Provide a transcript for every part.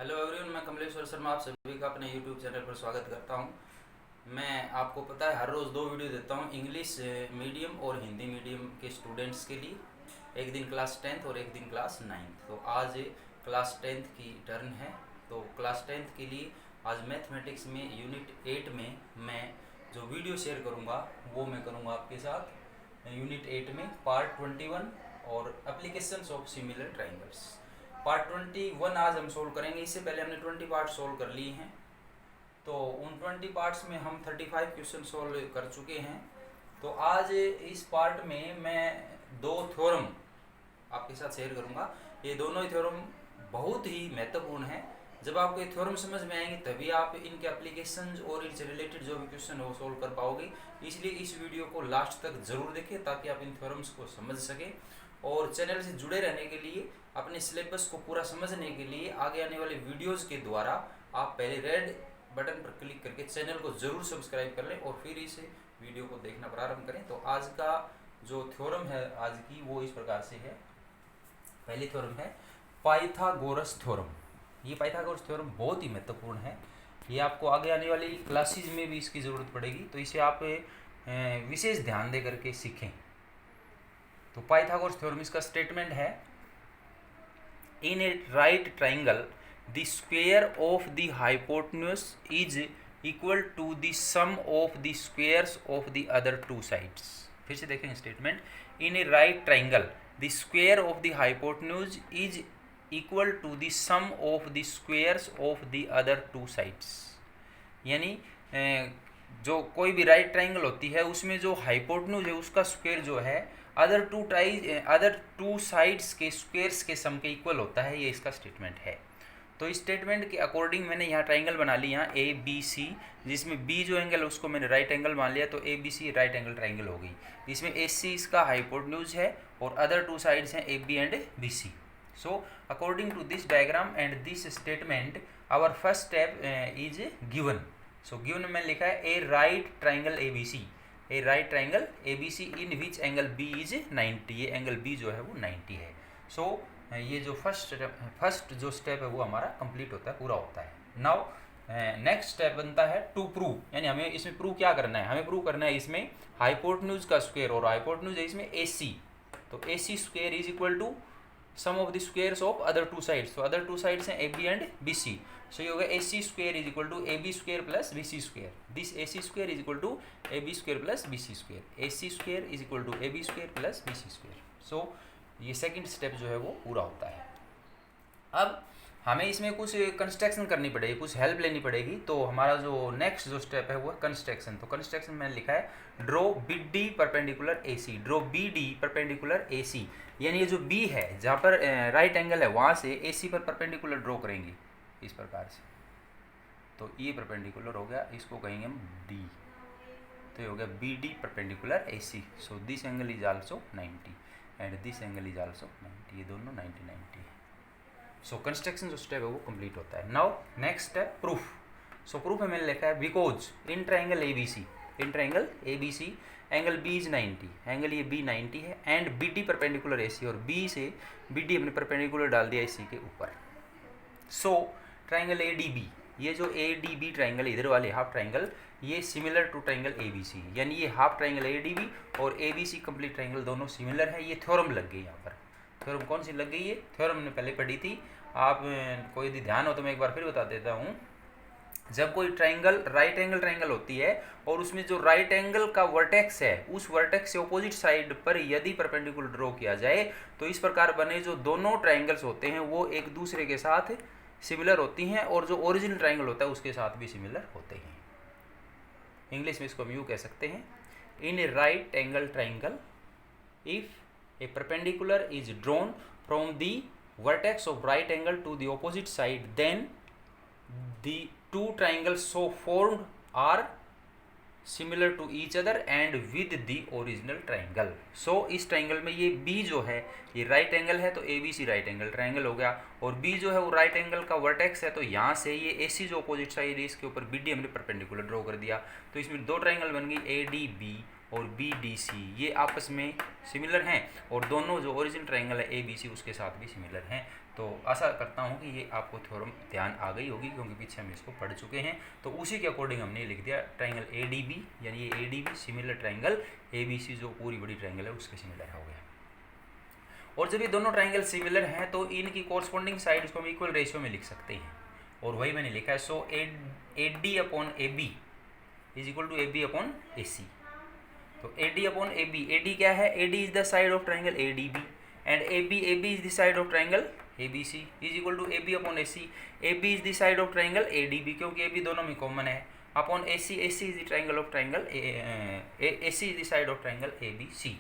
Hello everyone, मैं कमलेश्वर शर्मा आप सभी का अपने यूट्यूब चैनल पर स्वागत करता हूं। मैं आपको पता है हर रोज़ दो वीडियो देता हूं इंग्लिश मीडियम और हिंदी मीडियम के स्टूडेंट्स के लिए। एक दिन क्लास 10th और एक दिन क्लास 9th। तो आज क्लास 10th की टर्न है। तो क्लास 10th के लिए आज मैथमेटिक्स में यूनिट 8 में मैं जो वीडियो शेयर करूँगा वो मैं करूँगा आपके साथ यूनिट 8 में पार्ट 21 और applications of similar triangles. Part 21 आज हम सोल्व करेंगे। इससे पहले हमने 20 पार्ट सोल्व कर लिए हैं। तो उन 20 पार्ट्स में हम 35 क्वेश्चन सोल्व कर चुके हैं। तो आज इस पार्ट में मैं दो थ्योरम आपके साथ शेयर करूंगा। ये दोनों ही थ्योरम बहुत ही महत्वपूर्ण है। जब आपको ये थ्योरम समझ में आएंगे तभी आप इनके एप्लीकेशंस और इनसे रिलेटेड जो भी क्वेश्चन है वो सोल्व कर पाओगे। इसलिए इस वीडियो को लास्ट तक ज़रूर देखें ताकि आप इन थ्योरम्स को समझ सकें। और चैनल से जुड़े रहने के लिए, अपने सिलेबस को पूरा समझने के लिए आगे आने वाले वीडियोस के द्वारा आप पहले रेड बटन पर क्लिक करके चैनल को ज़रूर सब्सक्राइब कर लें और फिर इस वीडियो को देखना प्रारंभ करें। तो आज का जो थ्योरम है आज की वो इस प्रकार से है। पहली थ्योरम है पाइथागोरस थ्योरम। ये पाइथागोरस थ्योरम बहुत ही महत्वपूर्ण है। ये आपको आगे आने वाली क्लासेज में भी इसकी ज़रूरत पड़ेगी, तो इसे आप विशेष ध्यान दे करके सीखें। तो पाइथागोरस थ्योरम इसका स्टेटमेंट है, in a right triangle the square of the hypotenuse is equal to the sum of the squares of the other two sides. फिर से देखेंगे statement, in a right triangle the square of the hypotenuse is equal to the sum of the squares of the other two sides. यानी जो कोई भी right triangle होती है उसमें जो हाइपोटेन्यूज है उसका स्क्वायर जो है अदर टू साइड्स के स्क्वायर्स के सम के इक्वल होता है। ये इसका स्टेटमेंट है। तो इस स्टेटमेंट के अकॉर्डिंग मैंने यहाँ ट्राइंगल बना ली, यहाँ ए बी सी, जिसमें बी जो एंगल है उसको मैंने राइट एंगल मान लिया, तो A B C right angle triangle हो गई। इसमें ए सी इसका हाइपोटेन्यूज है और अदर टू साइड्स हैं A B and B C. So according to this diagram and this statement our first step is given. So given में लिखा है a right triangle A B C, a right triangle A B C in which angle B is 90। ये angle B जो है वो 90 है। सो ये जो फर्स्ट जो स्टेप है वो हमारा कंप्लीट होता है, पूरा होता है। नाउ नेक्स्ट स्टेप बनता है टू प्रूव, यानी हमें इसमें प्रूव क्या करना है, हमें प्रूव करना है इसमें हाइपोटेन्यूज का स्क्वायर, और हाइपोटेन्यूज है इसमें ए सी। तो A C square is equal to sum of the squares of other two sides. तो अदर टू साइड्स हैं A B and B C. So ये होगा A C square is equal to A B square plus B C square. This A C square is equal to A B square plus B C square. A C square is equal to A B square plus B C square. सो ये second step जो है वो पूरा होता है। अब हमें इसमें कुछ कंस्ट्रक्शन करनी पड़ेगी, कुछ हेल्प लेनी पड़ेगी। तो हमारा जो नेक्स्ट जो स्टेप है वो है कंस्ट्रक्शन। तो कंस्ट्रक्शन मैंने लिखा है draw B D perpendicular A C. Draw B D perpendicular A C, यानी ये जो बी है जहाँ पर राइट एंगल है वहाँ से ए सी पर परपेंडिकुलर ड्रॉ करेंगे इस प्रकार से। तो ये परपेंडिकुलर हो गया, इसको कहेंगे हम डी। तो ये हो गया B D perpendicular A C. So this angle is also 90 and this angle is also 90। ये दोनों 90 90 है। सो कंस्ट्रक्शन जो स्टेप है वो कंप्लीट होता है। Now next step proof. So proof में मैंने लिखा है because in triangle A B C, in triangle A B C angle B is 90, angle ये बी 90 है, and B D perpendicular A C, और बी से बी डी हमने perpendicular डाल दिया ए सी के ऊपर। So triangle A D B, ये जो ए डी बी ट्राइंगल इधर वाले हाफ ट्राइंगल, ये similar to triangle A B C, यानी ये half triangle A D B और A B C complete triangle दोनों सिमिलर है। ये थ्योरम लग गई यहाँ पर। थ्योरम कौन सी लग गई है? थ्योरम हमने पहले पढ़ी थी। आप कोई यदि ध्यान हो तो मैं एक बार फिर बता देता हूँ। जब कोई ट्राइंगल राइट एंगल ट्राइंगल होती है और उसमें जो राइट एंगल का वर्टेक्स है उस वर्टेक्स से ऑपोजिट साइड पर यदि परपेंडिकुलर ड्रॉ किया जाए तो इस प्रकार बने जो दोनों ट्राइंगल्स होते हैं वो एक दूसरे के साथ सिमिलर होती हैं, और जो ओरिजिनल ट्राइंगल होता है उसके साथ भी सिमिलर होते हैं। इंग्लिश में इसको हम यूँ कह सकते हैं, in a right angle triangle if a perpendicular is drawn from the vertex of right angle to the opposite side, then the two triangles so formed are similar to each other and with the original triangle. So इस triangle में ये B जो है ये right angle है, तो ABC right angle triangle हो गया, और B जो है वो राइट एंगल का वर्टेक्स है, तो यहाँ से ये AC जो अपोजिट साइड है इसके ऊपर BD हमने परपेंडिकुलर ड्रॉ कर दिया। तो इसमें दो ट्राइंगल बन गई ADB और BDC, ये आपस में सिमिलर हैं, और दोनों जो ओरिजिनल ट्राइंगल है ABC उसके साथ भी सिमिलर हैं। तो आशा करता हूँ कि ये आपको थ्योरम ध्यान आ गई होगी, क्योंकि पीछे हम इसको पढ़ चुके हैं। तो उसी के अकॉर्डिंग हमने लिख दिया ट्राइंगल ए डी बी, यानी ये A D B similar triangle A B C जो पूरी बड़ी ट्राइंगल है उसके सिमिलर हो गया। और जब ये दोनों ट्राइंगल सिमिलर हैं तो इनकी कॉरस्पॉन्डिंग साइड्स को हम इक्वल रेशियो में लिख सकते हैं, और वही मैंने लिखा है। So A D upon A B is equal to A B upon A C. तो A D upon A B, A D क्या है, A D is the side of triangle A D B, and A B is the side of triangle A B C is equal to A B upon A C. A B is the side of triangle A D B, क्योंकि A B दोनों में common है, upon A C is the triangle of triangle A C is the side of triangle A B C.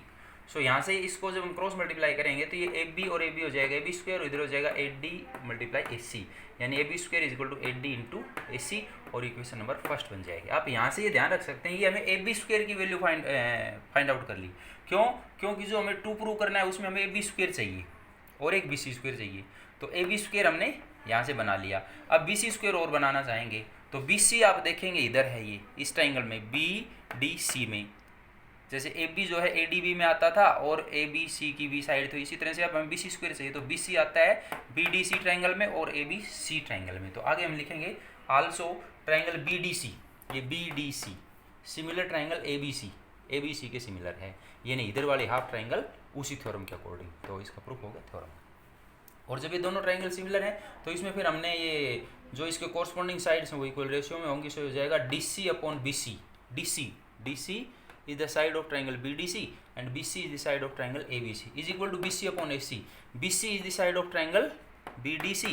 So यहाँ से इसको जब हम cross multiply करेंगे तो ये ए बी और ए बी हो जाएगा ए बी स्क्वायर, और इधर हो जाएगा A D multiply A C, यानी A B square is equal to A D into A C, और इक्वेशन नंबर फर्स्ट बन जाएगी। आप यहाँ से ये ध्यान रख सकते हैं, ये हमें ए बी स्क्वायर की वैल्यू फाइंड आउट कर ली। क्यों? क्योंकि जो हमें 2 प्रूव करना है उसमें हमें ए बी स्क्वायर चाहिए और एक बी सी स्क्वायर चाहिए, तो ए बी स्क्वायर हमने यहाँ से बना लिया। अब बी सी स्क्वायर और बनाना चाहेंगे तो बी सी आप देखेंगे इधर है, ये इस ट्राइंगल में बी डी सी में, जैसे ए बी जो है ए डी बी में आता था और ए बी सी की बी साइड, तो इसी तरह से अब हमें बी सी स्क्वायर चाहिए तो बी सी आता है बी डी सी ट्राइंगल में और ए बी सी ट्राइंगल में। तो आगे हम लिखेंगे also triangle B D C, ये B D C similar triangle A B C के सिमिलर है, यानी इधर वाले हाफ ट्राइंगल उसी थ्योरम के अकॉर्डिंग। तो इसका प्रूफ हो गया थ्योरम। और जब ये दोनों ट्राइंगल सिमिलर हैं तो इसमें फिर हमने ये जो इसके कॉरस्पॉन्डिंग साइड्स हैं वो इक्वल रेशियो में होंगी, सो हो जाएगा D C upon B C. D C is the side of triangle BDC and BC is the side of triangle ABC is equal to BC upon AC. BC is the side of triangle BDC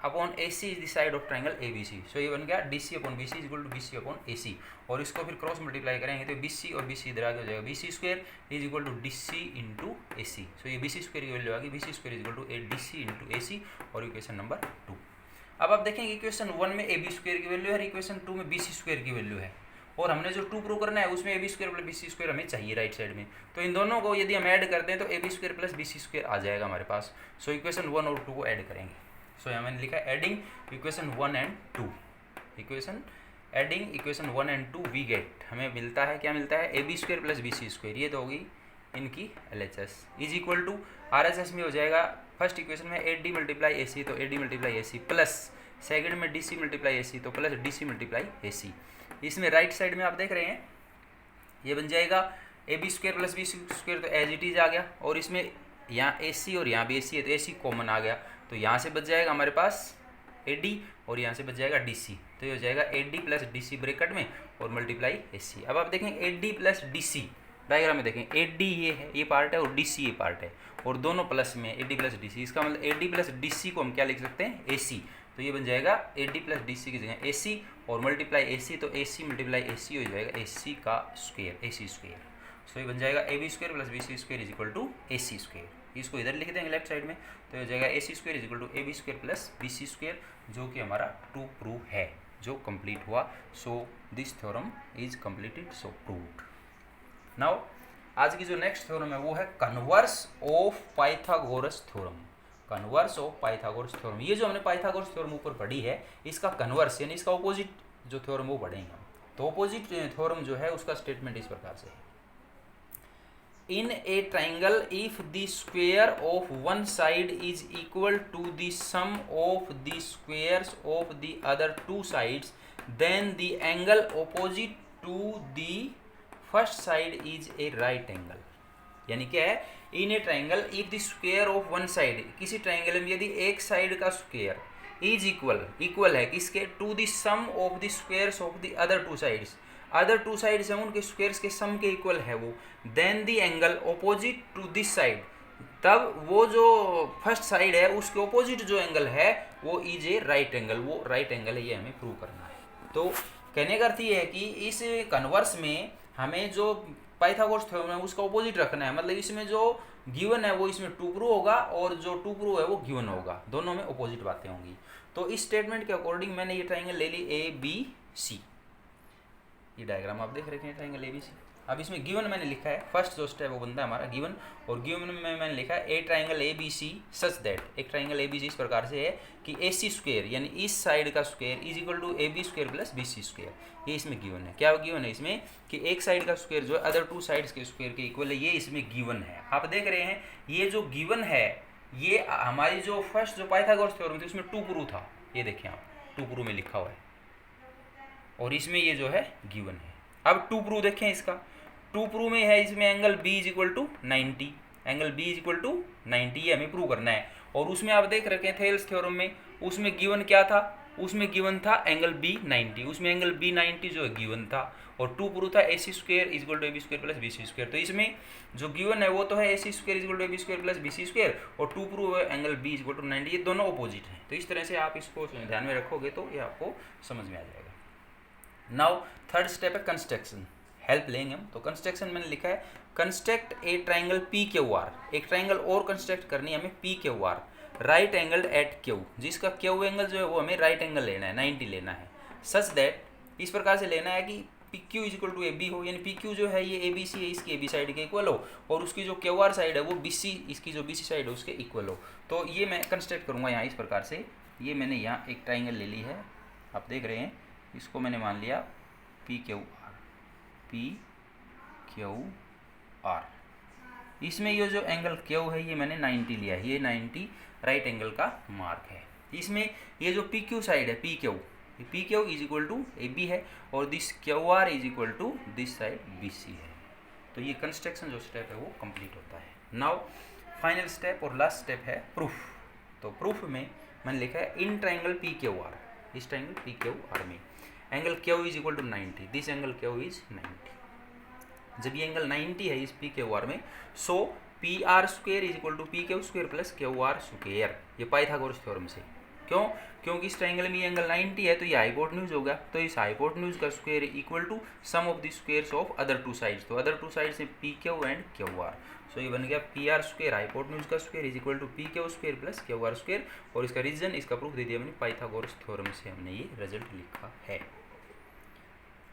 upon AC is the side of triangle ABC. So ये बन गया DC upon BC is equal to BC upon AC, और इसको फिर cross multiply करेंगे तो BC और BC इधर आगे हो जाएगा, BC square is equal to DC into AC। सो ये BC स्क्वायर की वैल्यू आ गई, BC square is equal to DC into AC, और इक्वेशन नंबर 2। अब आप देखेंगे इक्वेशन 1 में AB स्क्वायर की वैल्यू है और इक्वेशन 2 में BC स्क्वायर की वैल्यू है, और हमने जो 2 प्रूव करना है उसमें A B square plus B C square हमें चाहिए राइट साइड में। तो इन दोनों को यदि हम ऐड करते हैं तो A B square plus B C square आ जाएगा हमारे पास। सो इक्वेशन 1 और 2 को ऐड करेंगे। सो यहाँ मैंने लिखा है adding equation 1 and 2, adding equation 1 and 2 we get, हमें मिलता है, क्या मिलता है, A B square plus B C square, ये तो होगी इनकी L H S, is equal to R H S में हो जाएगा फर्स्ट इक्वेशन में A D multiply A C, तो A D multiply A C plus second में D C multiply A C, तो plus D C multiply A C. इसमें right side में आप देख रहे हैं ये बन जाएगा A B square plus B C square, तो एज इट इज आ गया, और इसमें यहाँ ए सी और यहाँ भी ए सी है तो ए सी कॉमन आ गया, तो यहाँ से बच जाएगा हमारे पास ए डी और यहाँ से बच जाएगा डी सी, तो ये हो जाएगा A D plus D C bracket में और मल्टीप्लाई ए सी। अब आप देखें A D plus D C diagram में देखें, ए डी ये है, ये पार्ट है और डी सी ये पार्ट है, और दोनों प्लस में A D plus D C, इसका मतलब A D plus D C को हम क्या लिख सकते हैं, ए सी, तो ये बन जाएगा A D plus D C की जगह ए सी और मल्टीप्लाई ए सी, तो A C multiply A C हो जाएगा ए सी का स्क्वायर, ए सी स्क्वायर। सो ये बन जाएगा A B square plus B C square is equal to A C square. इसको इधर लिख देंगे लेफ्ट साइड में, तो ये हो जाएगा A C square is equal to A B square plus B C square, जो कि हमारा 2 प्रूव है, जो कंप्लीट हुआ। So this theorem is completed, so proved. Now आज की जो नेक्स्ट थ्योरम है वो है converse of Pythagoras theorem. Converse of Pythagoras theorem, ये जो हमने पाइथागोरस थ्योरम ऊपर पढ़ी है इसका कन्वर्स यानी इसका ऑपोजिट जो थ्योरम वो पढ़ेंगे हम। तो ऑपोजिट थ्योरम जो है उसका स्टेटमेंट इस प्रकार से है, in a triangle if the square of one side is equal to the sum of the squares of the other 2 sides then the angle opposite to the first side is a right angle. यानी क्या है, in a triangle if the square of one side, किसी ट्राइंगल में यदि एक side का square is equal है किसके, to the sum of the squares of the other 2 sides, other 2 sides हैं उनके स्क्वायर्स के सम के इक्वल है वो, then the angle opposite to this side, तब वो जो फर्स्ट साइड है उसके ऑपोजिट जो एंगल है वो इज ए राइट एंगल, वो राइट एंगल है, ये हमें प्रूव करना है। तो कहने का अर्थ ये है कि इस कन्वर्स में हमें जो पाइथागोरस थ्योरम है उसका ऑपोजिट रखना है, मतलब इसमें जो गिवन है वो इसमें 2 प्रूव होगा और जो 2 प्रूव है वो गिवन होगा, दोनों में ऑपोजिट बातें होंगी। तो इस स्टेटमेंट के अकॉर्डिंग मैंने ये ट्राइंगल ले ली ए बी सी, ये डायग्राम आप देख रहे हैं ट्राइंगल ए बी सी। अब इसमें गिवन मैंने लिखा है, फर्स्ट जो स्टेप वो बनता है हमारा गिवन, और गिवन में मैंने लिखा है A triangle A B C such that, एक ट्राइंगल ए बी सी इस प्रकार से है कि ए सी स्क्वायर यानी इस साइड का square is equal to A B square plus B C square, ये इसमें गिवन है। क्या गिवन है इसमें कि एक साइड का स्क्वायर जो है अदर 2 साइड्स के स्क्वायर के इक्वल है, ये इसमें गिवन है। आप देख रहे हैं ये जो गिवन है ये हमारी जो फर्स्ट जो पाइथागोरस थ्योरम थी उसमें टू प्रूव था, ये देखिए आप टू प्रूव में लिखा हुआ है, और इसमें ये जो है गिवन है। अब टू प्रूव देखें इसका, टू प्रूव में है इसमें angle B is equal to 90, angle B is equal to 90 ये हमें प्रूव करना है। और उसमें आप देख रखे हैं थेल्स थ्योरम में, उसमें गिवन क्या था, उसमें गिवन था एंगल बी 90, उसमें एंगल बी 90 जो है गिवन था, और टू प्रूव था A C square is equal to A B square plus B C square. तो इसमें जो गिवन है वो तो है A C square is equal to A B square plus B C square, और टू प्रूव है angle B is equal to 90, ये दोनों अपोजिट हैं। तो इस तरह से आप इसको ध्यान में रखोगे तो ये आपको समझ में आ जाएगा। नाउ थर्ड स्टेप है कंस्ट्रक्शन, हेल्प लेंगे हम। तो कंस्ट्रक्शन मैंने लिखा है construct A triangle P Q are, एक ट्राइंगल और कंस्ट्रक्ट करनी है हमें P Q are, right angled at Q, जिसका क्यू एंगल जो है वो हमें राइट एंगल लेना है, 90 लेना है, सच दैट इस प्रकार से लेना है कि P Q is equal to A B हो, यानी पी क्यू जो है ये ए बी सी है, इसकी ए बी साइड के इक्वल हो, और उसकी जो क्यू आर साइड है वो बी सी, इसकी जो बी सी साइड है उसके इक्वल हो। तो ये मैं कंस्ट्रक्ट करूँगा यहाँ इस प्रकार से, ये मैंने यहाँ एक ट्राइंगल ले ली है, आप देख रहे हैं, इसको मैंने मान लिया P Q are, P Q are, इसमें ये जो एंगल क्यू है ये मैंने 90 लिया है, ये 90 राइट एंगल का मार्क है। इसमें ये जो पी क्यू साइड है P Q is equal to A B है, और this Q R is equal to this side B C है। तो ये कंस्ट्रक्शन जो स्टेप है वो कंप्लीट होता है। नाउ फाइनल स्टेप और लास्ट स्टेप है प्रूफ। तो प्रूफ में मैंने लिखा है in triangle P Q R, इस ट्राइंगल पी क्यू आर में angle Q is equal to 90, this angle Q is 90। जब ये एंगल 90 है इस पी क्यू आर में, so P R square is equal to P Q square plus Q R square, ये Pythagoras theorem से। क्यों? क्योंकि इस ट्राइंगल में ये एंगल 90 है तो ये हाइपोटेन्यूज होगा, तो इस हाइपोटेन्यूज का square equal to sum of the squares of other two sides. तो अदर टू साइड्स है P Q and Q R, so ये बन गया पी आर स्क्वायर हाइपोटेन्यूज का square is equal to P Q square plus Q R square, और इसका reason इसका proof दे दिया मैंने पाइथागोरस थ्योरम से, हमने ये रिजल्ट लिखा है।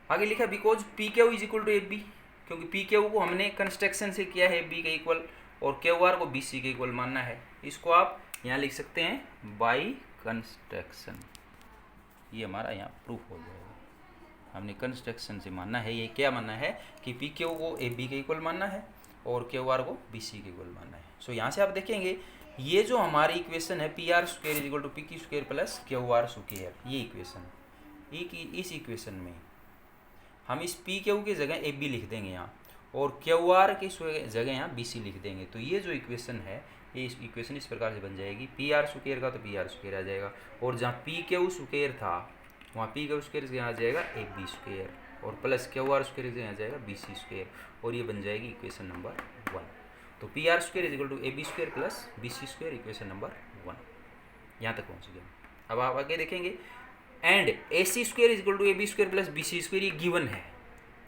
आगे लिखा because P Q is equal to A B, क्योंकि पी क्यू को हमने कंस्ट्रक्शन से किया है बी के इक्वल, और क्यू आर को बी सी के इक्वल मानना है। इसको आप यहाँ लिख सकते हैं बाई कंस्ट्रक्शन, ये हमारा यहाँ प्रूफ हो जाएगा। हमने कंस्ट्रक्शन से मानना है, ये क्या मानना है कि पी क्यू को ए बी के इक्वल मानना है और क्यू आर को बी सी के इक्वल मानना है। सो यहाँ से आप देखेंगे ये जो हमारी इक्वेशन है P R square is equal to P Q square plus Q R square, ये इक्वेशन, इस इक्वेशन में हम इस पी क्यू की जगह ए बी लिख देंगे यहाँ, और क्यू आर की जगह यहाँ बी सी लिख देंगे। तो ये जो इक्वेशन है ये इक्वेशन इस प्रकार से बन जाएगी, पी आर स्क्वायर का तो पी आर स्क्वायर आ जाएगा, और जहाँ पी क्यू स्क्वायर था वहाँ पी क्यू स्क्वायर से आ जाएगा ए बी स्क्वायर, और प्लस क्यू आर स्क्वायर से आ जाएगा बी सी स्क्वायर, और ये बन जाएगी इक्वेशन नंबर 1। तो P R square is equal to A B square plus B C square, equation number 1। यहाँ तक पहुँच गया। अब आप आगे देखेंगे and A C square is equal to A B square plus B C square, ये गिवन है,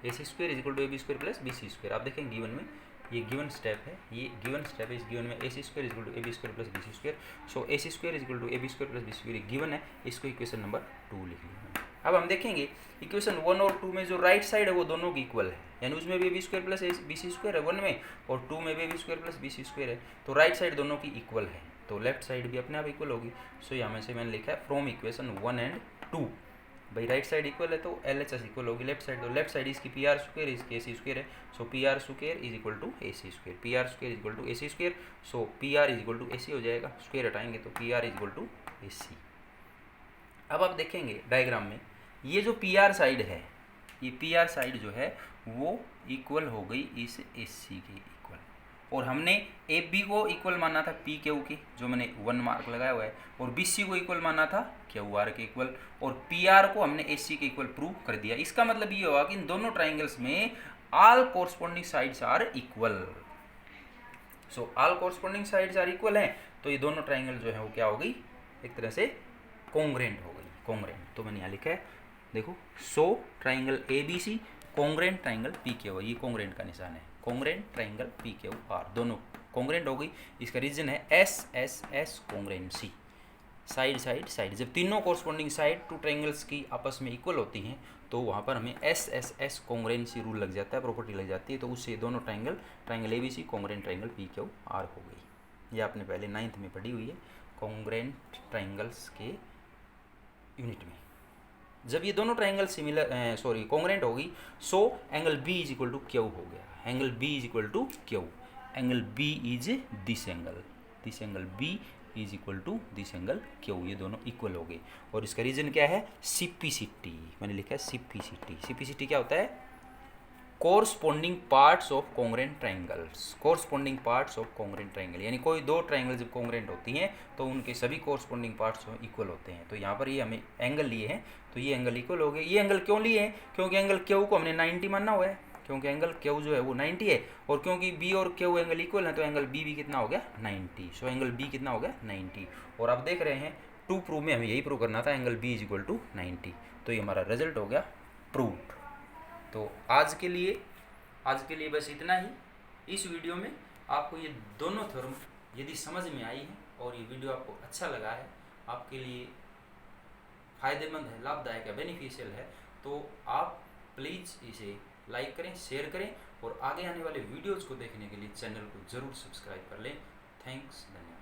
A C square is equal to A B square plus B C square. आप देखेंगे गिवन में ये गिवन स्टेप है, ये given step है, इस गिवन में A C square is equal to A B square plus B C square, so A C square is equal to A B square plus B C square given है, इसको equation number 2 लिख लिया। अब हम देखेंगे equation 1 और 2 में जो राइट साइड है वो दोनों की इक्वल है, यानी उसमें भी A B square plus B C square है 1 में, और 2 में भी A B square plus B C square है, तो राइट साइड दोनों की इक्वल है, तो लेफ्ट साइड भी अपने आप इक्वल होगी। सो यहाँ में से मैंने लिखा है फ्रॉम इक्वेशन 1 एंड 2, भाई राइट साइड इक्वल है तो एल एच एस इक्वल होगी लेफ्ट साइड, तो लेफ्ट साइड इसकी पी आर स्क्वायर इसकी ए सी स्क्वायर है, so P R square is equal to A C square, P R square is equal to A C square, so P R is equal to A C हो जाएगा, square हटाएंगे तो P R is equal to A C. अब आप देखेंगे diagram में ये जो पी आर साइड है, ये पी आर साइड जो है वो इक्वल हो गई इस ए सी के इक्वल, और हमने ए बी को इक्वल माना था पी क्यू की, जो मैंने 1 मार्क लगाया हुआ है, और बी सी को इक्वल माना था क्यू आर के इक्वल, और पी आर को हमने ए सी के इक्वल प्रूव कर दिया। इसका मतलब ये हुआ कि इन दोनों ट्राइंगल्स में all corresponding sides are equal, so all corresponding sides are equal हैं, तो ये दोनों ट्राइंगल जो है वो क्या हो गई, एक तरह से कॉन्ग्रेंट हो गई, कॉन्ग्रेंट। तो मैंने यहाँ लिखा है देखो, so triangle A B C congruent triangle P Q, ये कॉन्ग्रेंट का निशान है, congruent triangle P Q R, दोनों कॉन्ग्रेंट हो गई। इसका रीजन है S S S congruency, side side side, जब तीनों कोरस्पॉन्डिंग साइड टू ट्राइंगल्स की आपस में इक्वल होती हैं तो वहाँ पर हमें एस एस एस कॉन्ग्रेंसी रूल लग जाता है, प्रॉपर्टी लग जाती है, तो उससे दोनों triangle A B C congruent triangle P Q R हो गई। ये आपने पहले 9th में पढ़ी हुई है कॉन्ग्रेंट ट्राइंगल्स के यूनिट में। जब ये दोनों ट्राइंगल कॉन्ग्रेंट होगी, so angle B is equal to Q हो गया, angle B is equal to Q, angle B is this angle, this angle B is equal to this angle Q, ये दोनों इक्वल हो गए। और इसका रीजन क्या है, सिपिसिटी, मैंने लिखा है सिपिसिटी। सिपिसिटी क्या होता है, corresponding parts of congruent triangles, corresponding parts of congruent triangle, यानी कोई दो ट्राइंगल जब कॉन्ग्रेंट होती हैं तो उनके सभी कोरस्पोंडिंग पार्ट्स इक्वल होते हैं। तो यहाँ पर ये हमें एंगल लिए हैं तो ये एंगल इक्वल हो गए। ये एंगल क्यों लिए हैं, क्योंकि एंगल क्यू को हमने 90 मानना हुआ है, क्योंकि एंगल क्यू जो है वो 90 है, और क्योंकि बी और क्यू एंगल इक्वल है तो एंगल बी भी कितना हो गया 90। सो एंगल बी कितना हो गया 90। और आप देख रहे हैं टू प्रूव में हमें यही प्रूव करना था, angle B is equal to 90। तो ये हमारा रिजल्ट हो गया प्रूव्ड। तो आज के लिए बस इतना ही। इस वीडियो में आपको ये दोनों थ्योरम यदि समझ में आई है और ये वीडियो आपको अच्छा लगा है, आपके लिए फ़ायदेमंद है, लाभदायक है, बेनिफिशियल है, तो आप प्लीज़ इसे लाइक करें, शेयर करें और आगे आने वाले वीडियोज़ को देखने के लिए चैनल को ज़रूर सब्सक्राइब कर लें। थैंक्स, धन्यवाद।